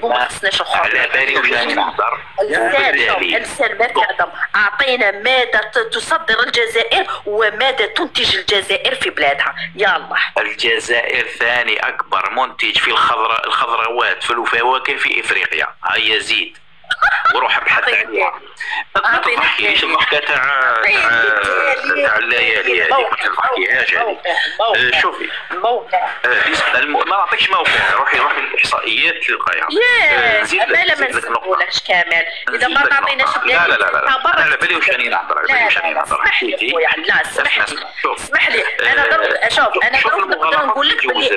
وما خصناش نخرجوا على بالي وجاني نهضر. السلام كادم. اعطينا ماذا تصدر الجزائر وماذا تنتج الجزائر في بلادها. يلا. الجزائر ثاني اكبر منتج في الخضروات في الفواكه في افريقيا. هيا زيد وروح ابحث عليها. ما تضحكيش الضحكه تاع الليالي هذيك، ما تضحكيهاش هذيك. شوفي ما نعطيكش موقع، روحي الاحصائيات تلقايها. ما لا ما نسمعولكش كامل اذا ما تعطيناش لا لا لا على بالي واش راني نهضر. اسمح لي لا اسمح لي انا شوف انا نقدر نقول لك بلي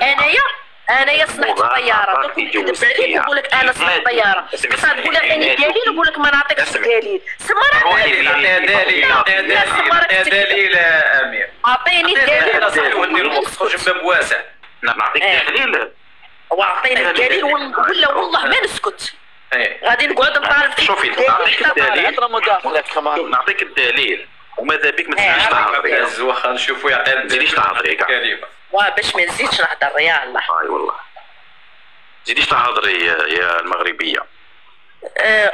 انايا صنعت طياره. نكذب عليك نقول لك انا صنعت طياره. بصح تقول لي عطيني دليل نقول لك ما نعطيكش دليل. دليل امير. اعطيني دليل. انا صحيح وندير المخرج من باب واسع. نعطيك دليل واعطيني الدليل ولا والله ما نسكت. غادي نقعد نطالب فيك. شوفي نعطيك الدليل وماذا بك ما تزيدش تهضري. واخا نشوفوا يعطينا ما تزيدش تهضري كلمه باش ما نزيدش نهضر. يا الله اي والله زيديش تهضري يا المغربيه.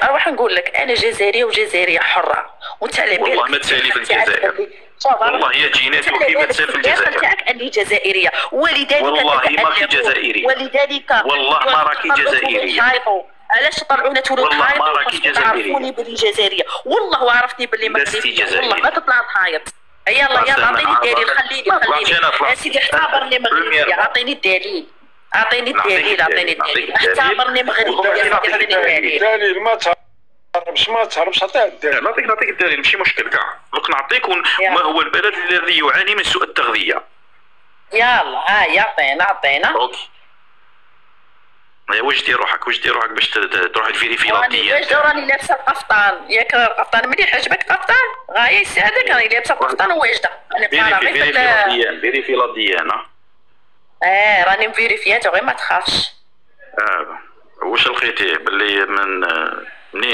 اروح نقول لك انا جزائريه وجزائريه حره وانت على بالك والله ما تسالي في الجزائر. والله هي جيناتي وكيما تسال في الجزائر تاعك اني جزائريه ولذلك والله ما في جزائريه. ولذلك والله ما راكي جزائريه. علاش طلعونا تولوا والله ما راكي جزائريه. تعرفوني بلي جزائريه. والله وعرفتني بلي مغربيه. والله ما تطلع تحايط. يلا اعطيني الدليل. خليني سيدي احتضرني مغربيه. اعطيني الدليل اعطيني الدليل احتضرني مغربيه. الدليل ما تهربش عطيه الدليل. نعطيك الدليل ماشي مشكل كاع. دوك نعطيك ما هو البلد الذي يعاني من سوء التغذيه. يلا عطينا اوكي واش دير روحك باش تروح الفيريفي لابديان. واش راني لابسه القفطان ياك القفطان مليح عجبك القفطان غايه يساعدك. راني لابسه القفطان واجده. انا فيريفي لابديان. راني مفيريفيات غير ما تخافش. واش لقيتيه باللي منين؟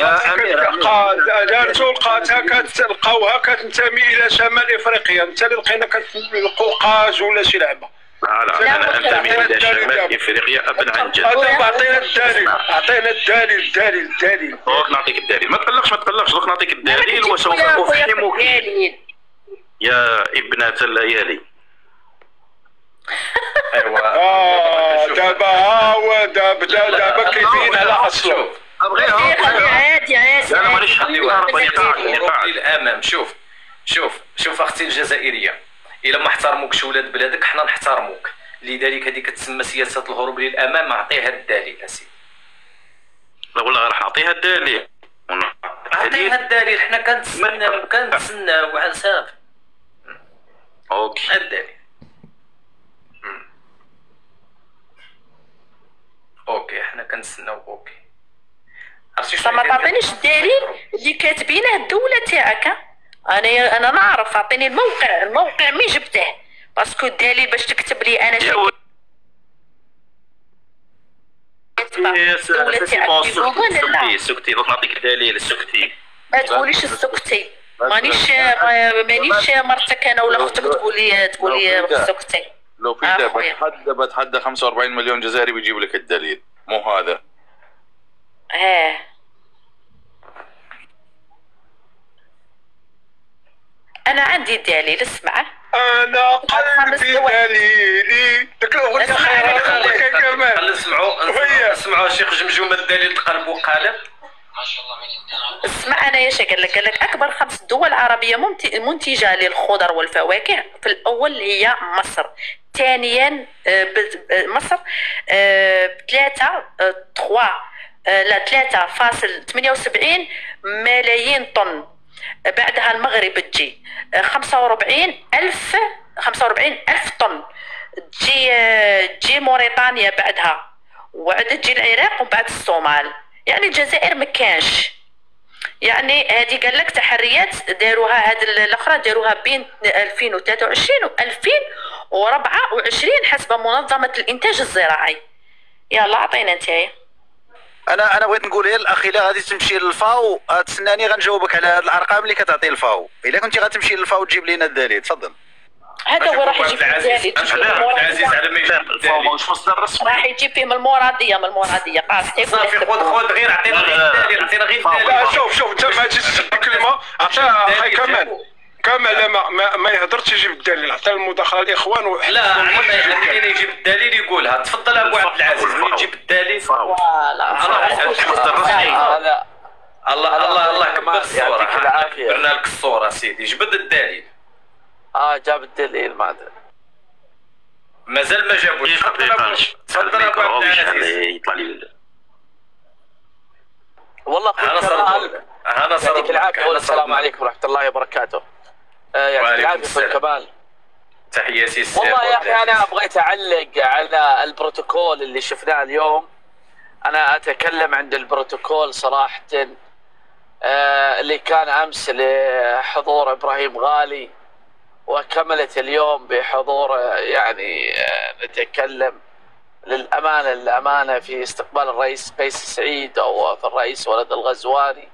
دارتو لقاتها كتلقاوها كتنتمي الى شمال افريقيا. انت اللي لقينا كتلقاوقاج ولا شي لعبه. لا انا انتمي الى شمال افريقيا ابن عن جد. اعطينا الدليل الدليل. دوك نعطيك الدليل. ما تقلقش دوك نعطيك الدليل وسوف افهمك يا ابنة الليالي. ايوا دابا كاينين على اصله. عادي انا مانيش الامام. شوف اختي الجزائريه، الا ما احترموكش ولاد بلادك حنا نحترموك. لذلك هذه كتسمى سياسه الهروب للامام. اعطيها الدليل اسيدي. لا والله راح نعطيها الدليل. اعطيها الدليل. حنا كنتسناو على صافي. اوكي الدليل. اوكي حنا كنتسناو. اوكي عرفتي ما تعطينيش الدليل اللي كاتبينه الدوله تاعك. انا نعرف. اعطيني الموقع مين جبته باسكو الدليل باش تكتب لي انا سكتي دوك نعطيك الدليل. سكتي ما تقوليش السكتي. مانيش مرتك انا ولا اختك تقولي سكتي. لو في بتحدى 45 مليون جزائري بيجيب لك الدليل مو هذا. انا عندي دليل. اسمع انا قلبي دليلي. ديك الاغنيه خير كمان. نسمعوا الشيخ جمجومه الدليل تقلب وقالب. ما شاء الله اسمع انا ايش قال لك اكبر 5 دول عربيه منتجه للخضر والفواكه. في الاول هي مصر. ثانيا مصر 3.78 ملايين طن. بعدها المغرب تجي 45 ألف طن. تجي موريتانيا بعدها وعاد تجي العراق وبعد الصومال. يعني الجزائر ما كانش. يعني هذه قال لك تحريات داروها هذه الاخرى داروها بين 2023 و 2024 حسب منظمه الانتاج الزراعي. يلا عطينا نتايا. انا بغيت نقول الاخ الا غادي تمشي للفاو تسناني غنجاوبك على هاد الارقام اللي كتعطي الفاو. الا كنتي غتمشي للفاو تجيب لينا الدليل. تفضل. هذا هو راح يجيب الدليل. العزيز على ما يجيب الدليل واش مصدر رسمي راح يجيب فيه من المراديه قاصدي صافي خذ غير عطينا غير الدليل عطينا غير الدليل. لا شوف انت ما تجيش كلمه عطاها اخي كمال ما يهضرش يجيب الدليل عطى المداخله الاخوان لا خلينا يجيب الدليل يقولها. تفضل ابو عبد العزيز من يجيب الدليل. فوالا الله كبر الصوره. درنا لك الصوره سيدي. جبد الدليل. جاب الدليل ما ادري مازال ما جابوش. تفضل ابو عبد العزيز. والله انا صار يعطيك العافيه. والسلام عليكم ورحمه الله وبركاته. يعطيك العافيه اخوي كمال. تحياتي السيد. والله يا اخي انا بغيت اعلق على البروتوكول اللي شفناه اليوم. انا اتكلم عند البروتوكول صراحه اللي كان امس لحضور ابراهيم غالي وكملت اليوم بحضور يعني نتكلم للأمانة في استقبال الرئيس قيس سعيد أو في الرئيس ولد الغزواني.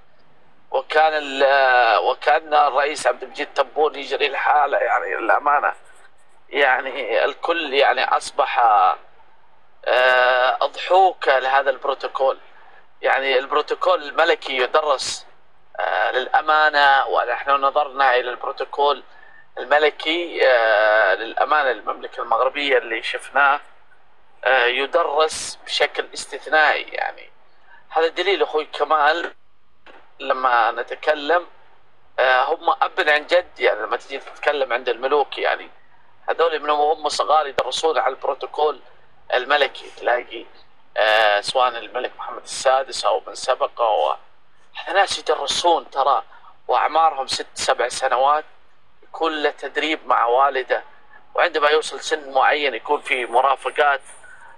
وكان الرئيس عبد المجيد تبون يجري الحالة يعني للأمانة. يعني الكل يعني أصبح أضحوكة لهذا البروتوكول. يعني البروتوكول الملكي يدرس للأمانة. ونحن نظرنا إلى البروتوكول الملكي للأمانة المملكة المغربية اللي شفناه يدرس بشكل استثنائي. يعني هذا دليل أخوي كمال لما نتكلم هم أبن عن جد. يعني لما تجي تتكلم عند الملوك يعني هذول من هم صغار يدرسون على البروتوكول الملكي. تلاقي سواء الملك محمد السادس أو من سبقه هذا ناس يدرسون ترى وأعمارهم 6-7 سنوات كل تدريب مع والده. وعندما يوصل سن معين يكون في مرافقات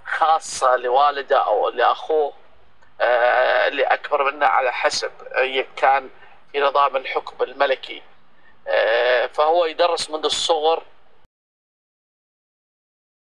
خاصة لوالده أو لأخوه اللي أكبر منه على حسب كان في نظام الحكم الملكي. فهو يدرس منذ الصغر